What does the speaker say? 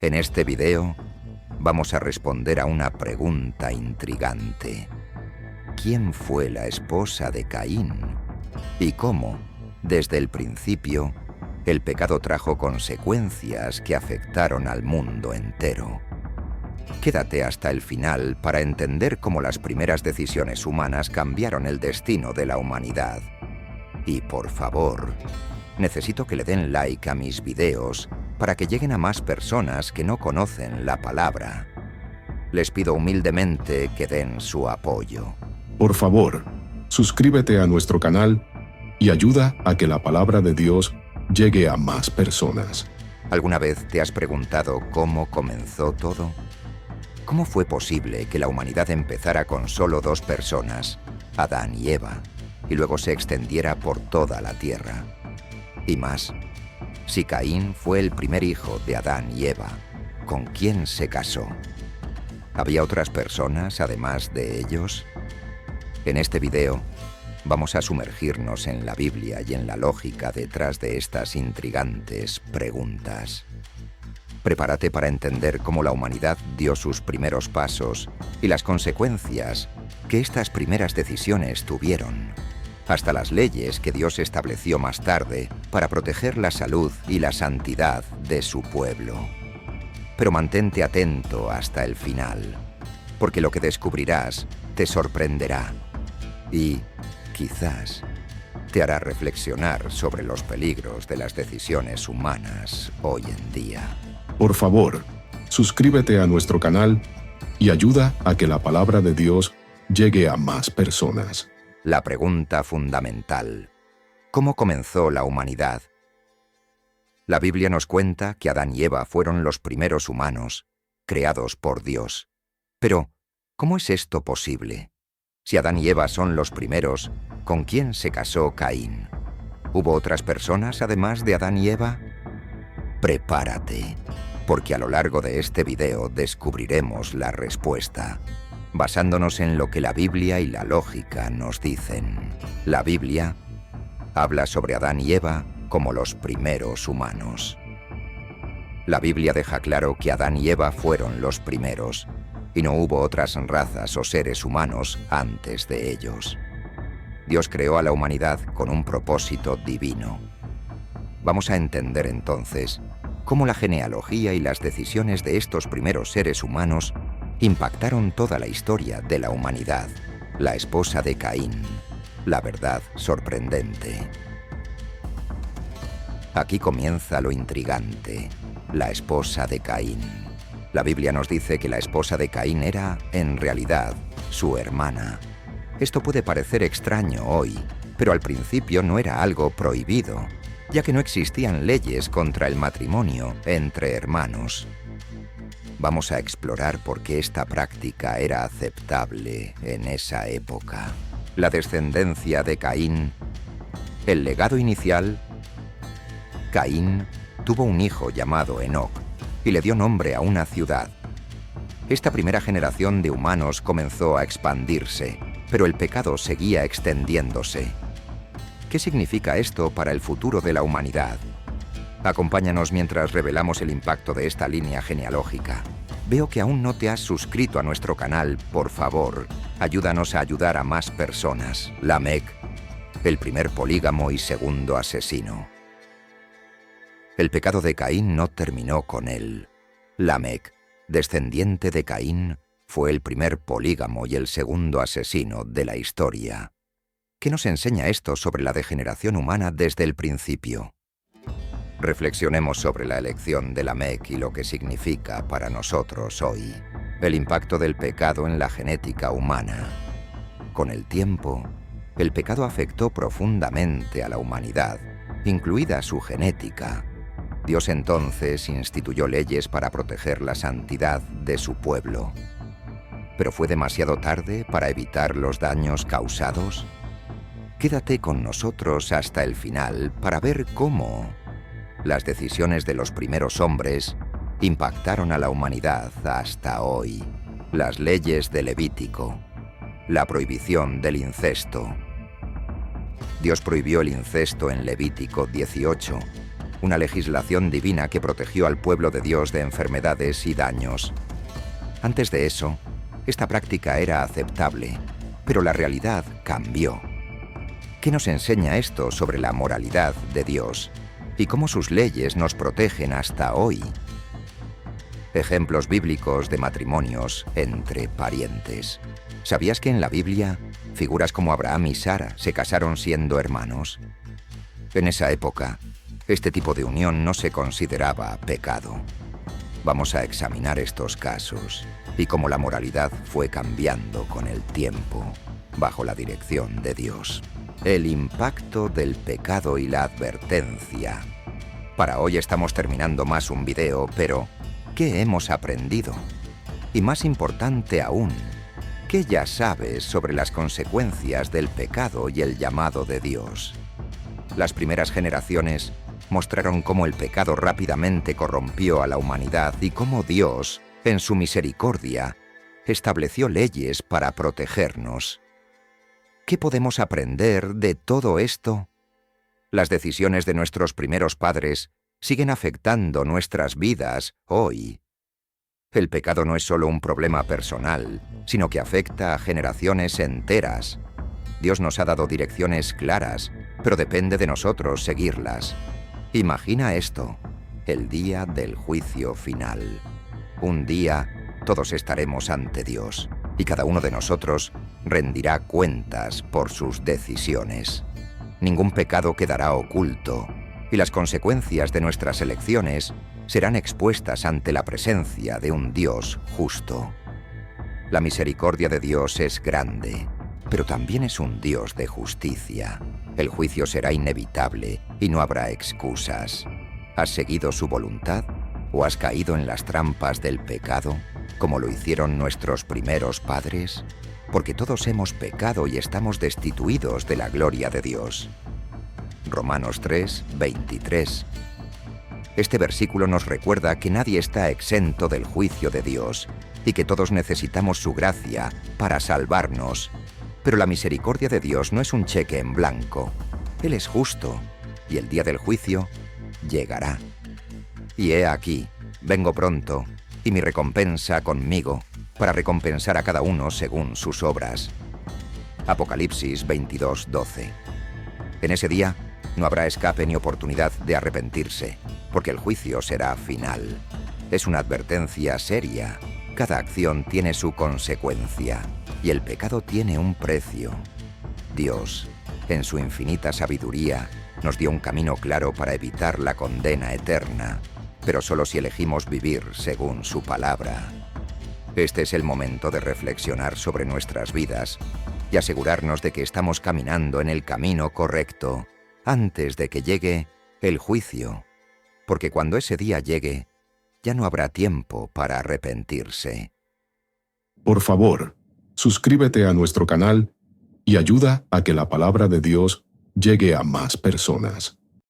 En este video vamos a responder a una pregunta intrigante. ¿Quién fue la esposa de Caín? ¿Y cómo, desde el principio, el pecado trajo consecuencias que afectaron al mundo entero? Quédate hasta el final para entender cómo las primeras decisiones humanas cambiaron el destino de la humanidad. Y por favor, necesito que le den like a mis videos para que lleguen a más personas que no conocen la palabra. Les pido humildemente que den su apoyo. Por favor, suscríbete a nuestro canal y ayuda a que la palabra de Dios llegue a más personas. ¿Alguna vez te has preguntado cómo comenzó todo? ¿Cómo fue posible que la humanidad empezara con solo dos personas, Adán y Eva, y luego se extendiera por toda la tierra? Y más, si Caín fue el primer hijo de Adán y Eva, ¿con quién se casó? ¿Había otras personas además de ellos? En este video vamos a sumergirnos en la Biblia y en la lógica detrás de estas intrigantes preguntas. Prepárate para entender cómo la humanidad dio sus primeros pasos y las consecuencias que estas primeras decisiones tuvieron, hasta las leyes que Dios estableció más tarde para proteger la salud y la santidad de su pueblo. Pero mantente atento hasta el final, porque lo que descubrirás te sorprenderá y, quizás, te hará reflexionar sobre los peligros de las decisiones humanas hoy en día. Por favor, suscríbete a nuestro canal y ayuda a que la palabra de Dios llegue a más personas. La pregunta fundamental: ¿cómo comenzó la humanidad? La Biblia nos cuenta que Adán y Eva fueron los primeros humanos, creados por Dios. Pero, ¿cómo es esto posible? Si Adán y Eva son los primeros, ¿con quién se casó Caín? ¿Hubo otras personas además de Adán y Eva? Prepárate, porque a lo largo de este video descubriremos la respuesta, basándonos en lo que la Biblia y la lógica nos dicen. La Biblia habla sobre Adán y Eva como los primeros humanos. La Biblia deja claro que Adán y Eva fueron los primeros, y no hubo otras razas o seres humanos antes de ellos. Dios creó a la humanidad con un propósito divino. Vamos a entender entonces cómo la genealogía y las decisiones de estos primeros seres humanos impactaron toda la historia de la humanidad. La esposa de Caín, la verdad sorprendente. Aquí comienza lo intrigante, la esposa de Caín. La Biblia nos dice que la esposa de Caín era, en realidad, su hermana. Esto puede parecer extraño hoy, pero al principio no era algo prohibido, ya que no existían leyes contra el matrimonio entre hermanos. Vamos a explorar por qué esta práctica era aceptable en esa época. La descendencia de Caín. El legado inicial. Caín tuvo un hijo llamado Enoc y le dio nombre a una ciudad. Esta primera generación de humanos comenzó a expandirse, pero el pecado seguía extendiéndose. ¿Qué significa esto para el futuro de la humanidad? Acompáñanos mientras revelamos el impacto de esta línea genealógica. Veo que aún no te has suscrito a nuestro canal. Por favor, ayúdanos a ayudar a más personas. Lamec, el primer polígamo y segundo asesino. El pecado de Caín no terminó con él. Lamec, descendiente de Caín, fue el primer polígamo y el segundo asesino de la historia. ¿Qué nos enseña esto sobre la degeneración humana desde el principio? Reflexionemos sobre la elección de Lamec y lo que significa para nosotros hoy. El impacto del pecado en la genética humana. Con el tiempo, el pecado afectó profundamente a la humanidad, incluida su genética. Dios entonces instituyó leyes para proteger la santidad de su pueblo. ¿Pero fue demasiado tarde para evitar los daños causados? Quédate con nosotros hasta el final para ver cómo las decisiones de los primeros hombres impactaron a la humanidad hasta hoy. Las leyes de Levítico. La prohibición del incesto. Dios prohibió el incesto en Levítico 18, una legislación divina que protegió al pueblo de Dios de enfermedades y daños. Antes de eso, esta práctica era aceptable, pero la realidad cambió. ¿Qué nos enseña esto sobre la moralidad de Dios y cómo sus leyes nos protegen hasta hoy? Ejemplos bíblicos de matrimonios entre parientes. ¿Sabías que en la Biblia figuras como Abraham y Sara se casaron siendo hermanos? En esa época, este tipo de unión no se consideraba pecado. Vamos a examinar estos casos y cómo la moralidad fue cambiando con el tiempo, bajo la dirección de Dios. El impacto del pecado y la advertencia. Para hoy estamos terminando más un video, pero ¿qué hemos aprendido? Y más importante aún, ¿qué ya sabes sobre las consecuencias del pecado y el llamado de Dios? Las primeras generaciones mostraron cómo el pecado rápidamente corrompió a la humanidad y cómo Dios, en su misericordia, estableció leyes para protegernos. ¿Qué podemos aprender de todo esto? Las decisiones de nuestros primeros padres siguen afectando nuestras vidas hoy. El pecado no es solo un problema personal, sino que afecta a generaciones enteras. Dios nos ha dado direcciones claras, pero depende de nosotros seguirlas. Imagina esto, el día del juicio final. Un día todos estaremos ante Dios y cada uno de nosotros rendirá cuentas por sus decisiones. Ningún pecado quedará oculto y las consecuencias de nuestras elecciones serán expuestas ante la presencia de un Dios justo. La misericordia de Dios es grande, pero también es un Dios de justicia. El juicio será inevitable y no habrá excusas. ¿Has seguido su voluntad o has caído en las trampas del pecado, como lo hicieron nuestros primeros padres? Porque todos hemos pecado y estamos destituidos de la gloria de Dios. Romanos 3, 23. Este versículo nos recuerda que nadie está exento del juicio de Dios y que todos necesitamos su gracia para salvarnos. Pero la misericordia de Dios no es un cheque en blanco. Él es justo y el día del juicio llegará. Y he aquí, vengo pronto, y mi recompensa conmigo, para recompensar a cada uno según sus obras. Apocalipsis 22, 12. En ese día no habrá escape ni oportunidad de arrepentirse, porque el juicio será final. Es una advertencia seria. Cada acción tiene su consecuencia, y el pecado tiene un precio. Dios, en su infinita sabiduría, nos dio un camino claro para evitar la condena eterna, pero solo si elegimos vivir según su palabra. Este es el momento de reflexionar sobre nuestras vidas y asegurarnos de que estamos caminando en el camino correcto antes de que llegue el juicio, porque cuando ese día llegue, ya no habrá tiempo para arrepentirse. Por favor, suscríbete a nuestro canal y ayuda a que la palabra de Dios llegue a más personas.